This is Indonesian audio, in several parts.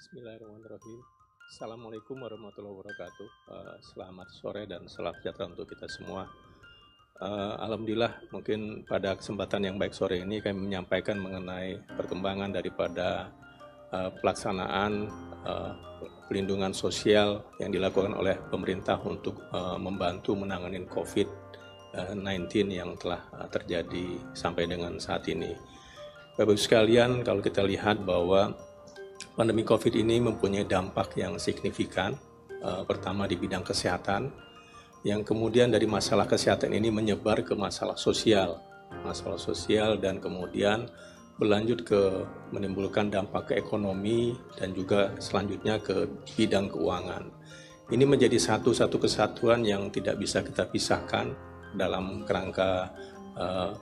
Bismillahirrahmanirrahim. Assalamualaikum warahmatullahi wabarakatuh. Selamat sore dan salam sejahtera untuk kita semua. Alhamdulillah, mungkin pada kesempatan yang baik sore ini kami menyampaikan mengenai perkembangan daripada pelaksanaan pelindungan sosial yang dilakukan oleh pemerintah untuk membantu menangani COVID-19 yang telah terjadi sampai dengan saat ini. Bapak-Ibu sekalian, kalau kita lihat bahwa pandemi COVID ini mempunyai dampak yang signifikan, pertama di bidang kesehatan, yang kemudian dari masalah kesehatan ini menyebar ke masalah sosial dan kemudian berlanjut ke menimbulkan dampak ke ekonomi dan juga selanjutnya ke bidang keuangan. Ini menjadi satu kesatuan yang tidak bisa kita pisahkan dalam kerangka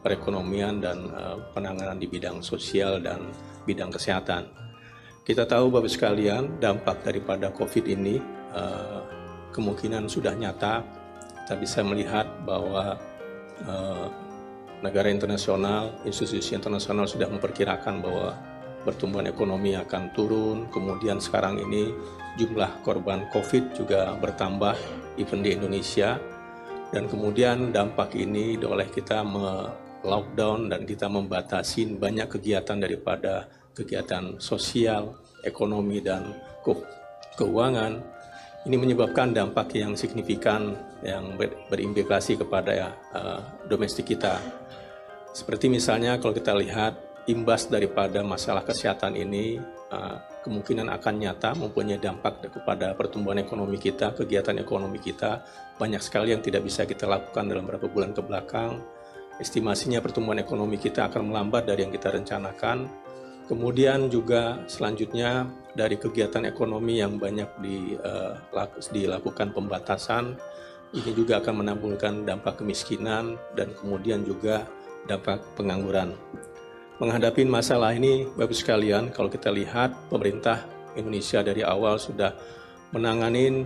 perekonomian dan penanganan di bidang sosial dan bidang kesehatan. Kita tahu Bapak sekalian, dampak daripada COVID ini kemungkinan sudah nyata. Kita bisa melihat bahwa negara internasional, institusi internasional sudah memperkirakan bahwa pertumbuhan ekonomi akan turun. Kemudian sekarang ini jumlah korban COVID juga bertambah, even di Indonesia. Dan kemudian dampak ini oleh kita lockdown dan kita membatasi banyak kegiatan daripada kegiatan sosial, ekonomi, dan keuangan. Ini menyebabkan dampak yang signifikan yang berimplikasi kepada domestik kita. Seperti misalnya kalau kita lihat imbas daripada masalah kesehatan ini kemungkinan akan nyata mempunyai dampak kepada pertumbuhan ekonomi kita, kegiatan ekonomi kita. Banyak sekali yang tidak bisa kita lakukan dalam beberapa bulan ke belakang. Estimasinya pertumbuhan ekonomi kita akan melambat dari yang kita rencanakan. Kemudian juga selanjutnya dari kegiatan ekonomi yang banyak dilakukan pembatasan, ini juga akan menimbulkan dampak kemiskinan dan kemudian juga dampak pengangguran. Menghadapi masalah ini, Bapak sekalian, kalau kita lihat pemerintah Indonesia dari awal sudah menangani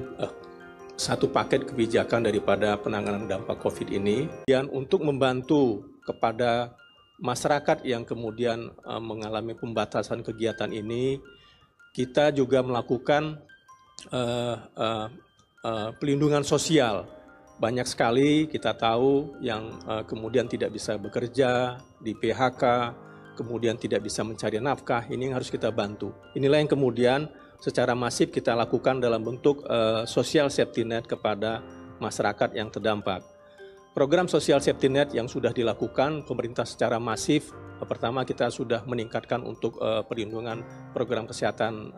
satu paket kebijakan daripada penanganan dampak COVID ini. Dan untuk membantu kepada masyarakat yang kemudian mengalami pembatasan kegiatan ini, kita juga melakukan pelindungan sosial. Banyak sekali kita tahu yang kemudian tidak bisa bekerja, di PHK, kemudian tidak bisa mencari nafkah, ini yang harus kita bantu. Inilah yang kemudian secara masif kita lakukan dalam bentuk social safety net kepada masyarakat yang terdampak. Program sosial safety net yang sudah dilakukan pemerintah secara masif, pertama kita sudah meningkatkan untuk perlindungan program kesehatan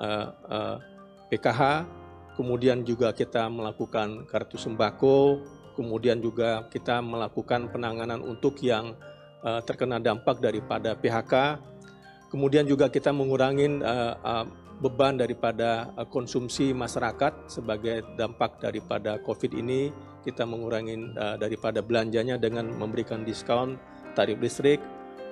PKH, kemudian juga kita melakukan kartu sembako, kemudian juga kita melakukan penanganan untuk yang terkena dampak daripada PHK, kemudian juga kita mengurangi beban daripada konsumsi masyarakat sebagai dampak daripada COVID ini. Kita mengurangi daripada belanjanya dengan memberikan diskon tarif listrik.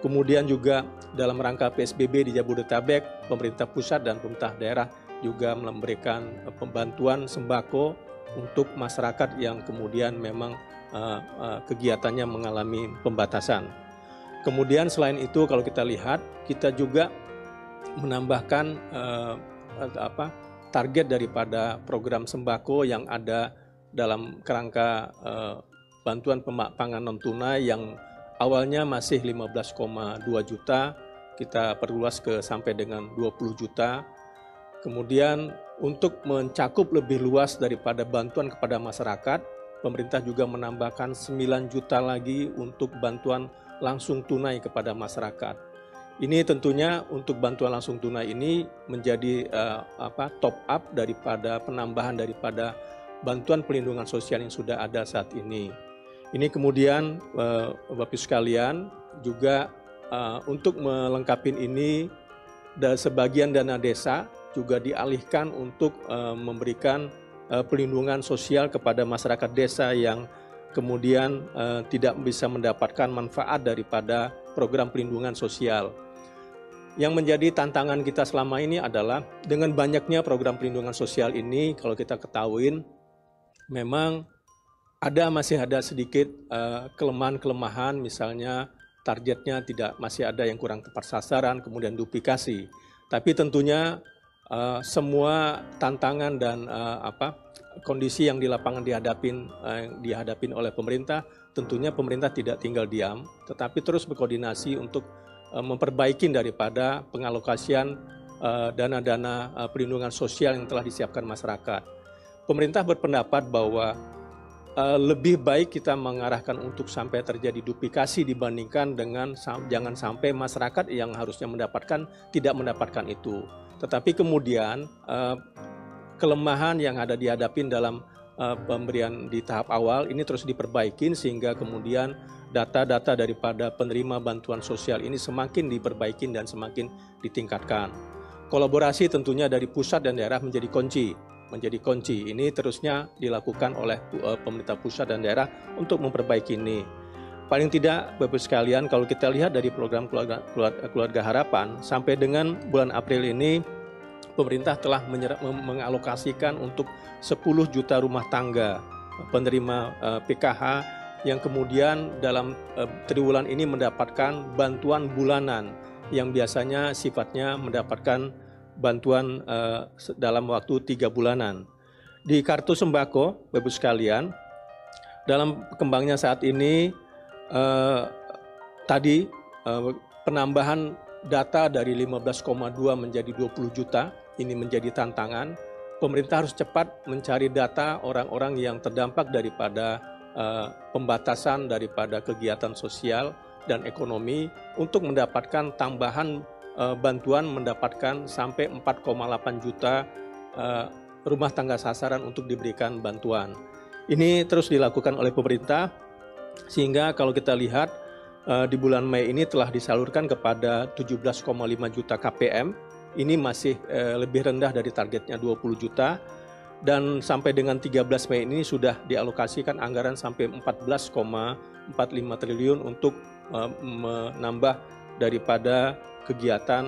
Kemudian juga dalam rangka PSBB di Jabodetabek, pemerintah pusat dan pemerintah daerah juga memberikan pembantuan sembako untuk masyarakat yang kemudian memang kegiatannya mengalami pembatasan. Kemudian selain itu kalau kita lihat, kita juga menambahkan target daripada program sembako yang ada dalam kerangka bantuan pangan non tunai yang awalnya masih 15,2 juta, kita perluas ke sampai dengan 20 juta. Kemudian untuk mencakup lebih luas daripada bantuan kepada masyarakat, pemerintah juga menambahkan 9 juta lagi untuk bantuan langsung tunai kepada masyarakat. Ini tentunya untuk bantuan langsung tunai ini menjadi top up daripada penambahan daripada bantuan pelindungan sosial yang sudah ada saat ini. Ini kemudian Bapak sekalian juga untuk melengkapi ini sebagian dana desa juga dialihkan untuk memberikan pelindungan sosial kepada masyarakat desa yang kemudian tidak bisa mendapatkan manfaat daripada program pelindungan sosial. Yang menjadi tantangan kita selama ini adalah dengan banyaknya program pelindungan sosial ini, kalau kita ketahuin memang masih ada sedikit kelemahan, misalnya targetnya masih ada yang kurang tepat sasaran, kemudian duplikasi. Tapi tentunya semua tantangan dan kondisi yang di lapangan dihadapin oleh pemerintah, tentunya pemerintah tidak tinggal diam, tetapi terus berkoordinasi untuk memperbaiki daripada pengalokasian dana-dana perlindungan sosial yang telah disiapkan masyarakat. Pemerintah berpendapat bahwa lebih baik kita mengarahkan untuk sampai terjadi duplikasi dibandingkan dengan jangan sampai masyarakat yang harusnya mendapatkan tidak mendapatkan itu. Tetapi kemudian kelemahan yang ada dihadapin dalam pemberian di tahap awal ini terus diperbaikin sehingga kemudian data-data daripada penerima bantuan sosial ini semakin diperbaiki dan semakin ditingkatkan. Kolaborasi tentunya dari pusat dan daerah menjadi kunci. Ini terusnya dilakukan oleh pemerintah pusat dan daerah untuk memperbaiki ini. Paling tidak, Bapak sekalian, kalau kita lihat dari program keluarga harapan, sampai dengan bulan April ini, pemerintah telah mengalokasikan untuk 10 juta rumah tangga penerima PKH yang kemudian dalam triwulan ini mendapatkan bantuan bulanan yang biasanya sifatnya mendapatkan bantuan dalam waktu 3 bulanan. Di kartu sembako, Bapak sekalian, dalam kembangnya saat ini penambahan data dari 15,2 menjadi 20 juta, ini menjadi tantangan. Pemerintah harus cepat mencari data orang-orang yang terdampak daripada pembatasan daripada kegiatan sosial dan ekonomi untuk mendapatkan tambahan bantuan mendapatkan sampai 4,8 juta rumah tangga sasaran untuk diberikan bantuan. Ini terus dilakukan oleh pemerintah sehingga kalau kita lihat di bulan Mei ini telah disalurkan kepada 17,5 juta KPM. Ini masih lebih rendah dari targetnya 20 juta dan sampai dengan 13 Mei ini sudah dialokasikan anggaran sampai 14,45 triliun untuk menambah daripada kegiatan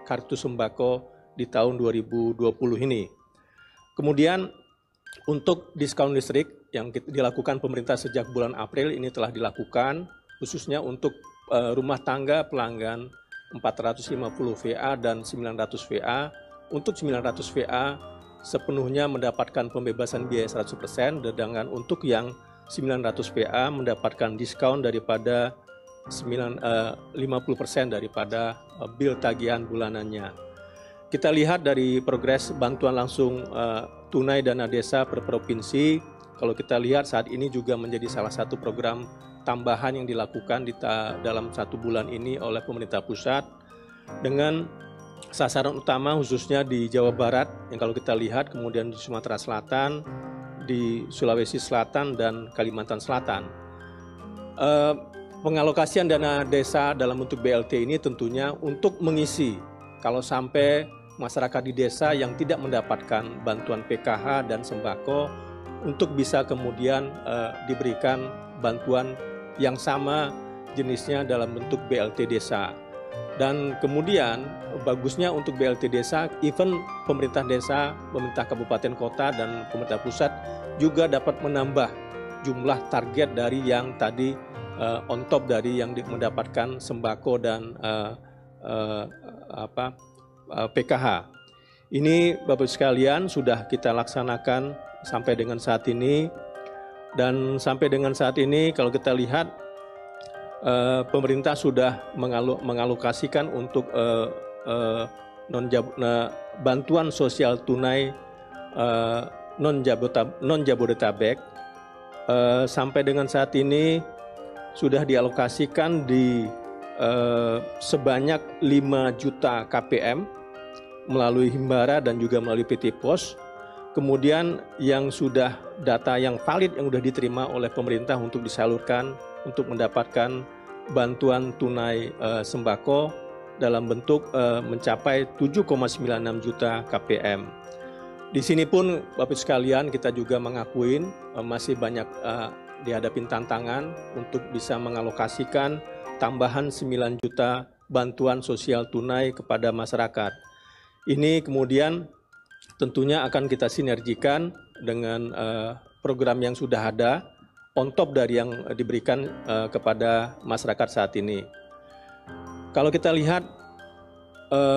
kartu sembako di tahun 2020 ini. Kemudian untuk diskon listrik yang dilakukan pemerintah sejak bulan April ini telah dilakukan khususnya untuk rumah tangga pelanggan 450 VA dan 900 VA. Untuk 900 VA sepenuhnya mendapatkan pembebasan biaya 100%, sedangkan untuk yang 900 VA mendapatkan diskon daripada 50% daripada bil tagihan bulanannya. Kita lihat dari progres bantuan langsung tunai dana desa per provinsi. Kalau kita lihat saat ini juga menjadi salah satu program tambahan yang dilakukan dalam 1 bulan ini oleh pemerintah pusat dengan sasaran utama khususnya di Jawa Barat yang kalau kita lihat, kemudian di Sumatera Selatan, di Sulawesi Selatan dan Kalimantan Selatan. Pengalokasian dana desa dalam bentuk BLT ini tentunya untuk mengisi kalau sampai masyarakat di desa yang tidak mendapatkan bantuan PKH dan sembako untuk bisa kemudian diberikan bantuan yang sama jenisnya dalam bentuk BLT desa. Dan kemudian bagusnya untuk BLT desa, even pemerintah desa, pemerintah kabupaten kota dan pemerintah pusat juga dapat menambah jumlah target dari yang tadi on top dari yang mendapatkan sembako dan PKH. Ini Bapak sekalian sudah kita laksanakan sampai dengan saat ini, dan sampai dengan saat ini kalau kita lihat pemerintah sudah mengalokasikan untuk bantuan sosial tunai non Jabodetabek sampai dengan saat ini sudah dialokasikan di sebanyak 5 juta KPM melalui Himbara dan juga melalui PT Pos. Kemudian yang sudah data yang valid yang sudah diterima oleh pemerintah untuk disalurkan untuk mendapatkan bantuan tunai sembako dalam bentuk mencapai 7,96 juta KPM. Di sini pun Bapak sekalian kita juga mengakuin masih banyak dihadapin tantangan untuk bisa mengalokasikan tambahan 9 juta bantuan sosial tunai kepada masyarakat. Ini kemudian tentunya akan kita sinergikan dengan program yang sudah ada on top dari yang diberikan kepada masyarakat saat ini. Kalau kita lihat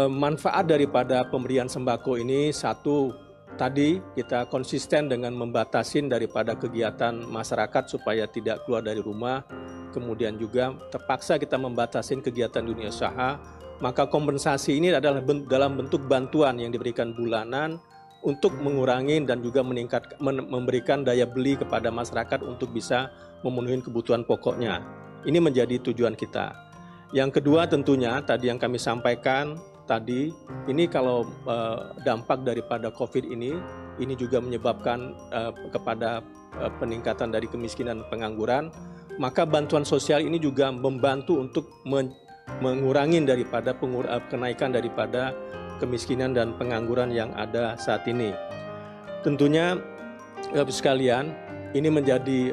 Manfaat daripada pemberian sembako ini, satu, tadi kita konsisten dengan membatasin daripada kegiatan masyarakat supaya tidak keluar dari rumah, kemudian juga terpaksa kita membatasin kegiatan dunia usaha, maka kompensasi ini adalah dalam bentuk bantuan yang diberikan bulanan untuk mengurangi dan juga memberikan daya beli kepada masyarakat untuk bisa memenuhi kebutuhan pokoknya. Ini menjadi tujuan kita. Yang kedua tentunya tadi yang kami sampaikan tadi, ini kalau dampak daripada COVID ini juga menyebabkan kepada peningkatan dari kemiskinan dan pengangguran, maka bantuan sosial ini juga membantu untuk mengurangi daripada kenaikan daripada kemiskinan dan pengangguran yang ada saat ini. Tentunya Bapak sekalian, ini menjadi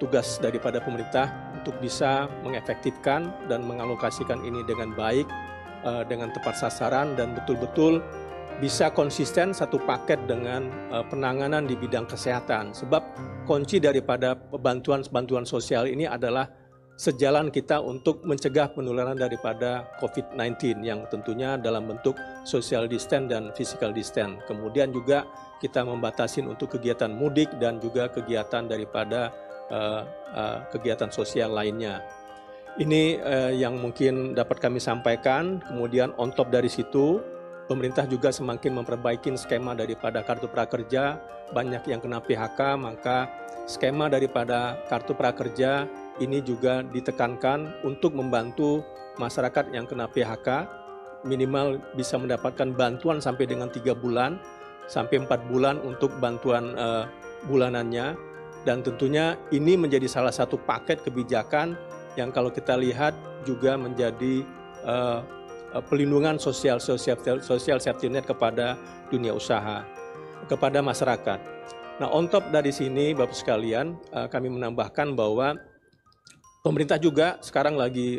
tugas daripada pemerintah untuk bisa mengefektifkan dan mengalokasikan ini dengan baik, dengan tepat sasaran, dan betul-betul bisa konsisten satu paket dengan penanganan di bidang kesehatan. Sebab kunci daripada bantuan sosial ini adalah sejalan kita untuk mencegah penularan daripada COVID-19 yang tentunya dalam bentuk social distance dan physical distance. Kemudian juga kita membatasi untuk kegiatan mudik dan juga kegiatan daripada kegiatan sosial lainnya. Ini yang mungkin dapat kami sampaikan. Kemudian on top dari situ, pemerintah juga semakin memperbaiki skema daripada kartu prakerja. Banyak yang kena PHK, maka skema daripada kartu prakerja ini juga ditekankan untuk membantu masyarakat yang kena PHK, minimal bisa mendapatkan bantuan sampai dengan 3 bulan, sampai 4 bulan untuk bantuan bulanannya. Dan tentunya ini menjadi salah satu paket kebijakan yang kalau kita lihat juga menjadi pelindungan sosial safety net kepada dunia usaha, kepada masyarakat. Nah, on top dari sini Bapak sekalian, kami menambahkan bahwa pemerintah juga sekarang lagi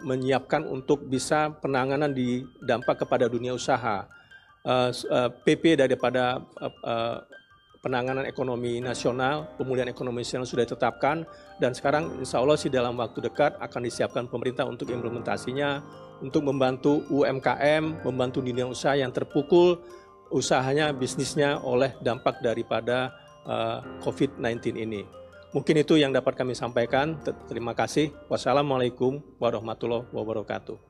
menyiapkan untuk bisa penanganan di dampak kepada dunia usaha. PP daripada penanganan ekonomi nasional, pemulihan ekonomi nasional sudah ditetapkan, dan sekarang insya Allah sih dalam waktu dekat akan disiapkan pemerintah untuk implementasinya, untuk membantu UMKM, membantu dunia usaha yang terpukul usahanya, bisnisnya oleh dampak daripada COVID-19 ini. Mungkin itu yang dapat kami sampaikan. Terima kasih. Wassalamualaikum warahmatullahi wabarakatuh.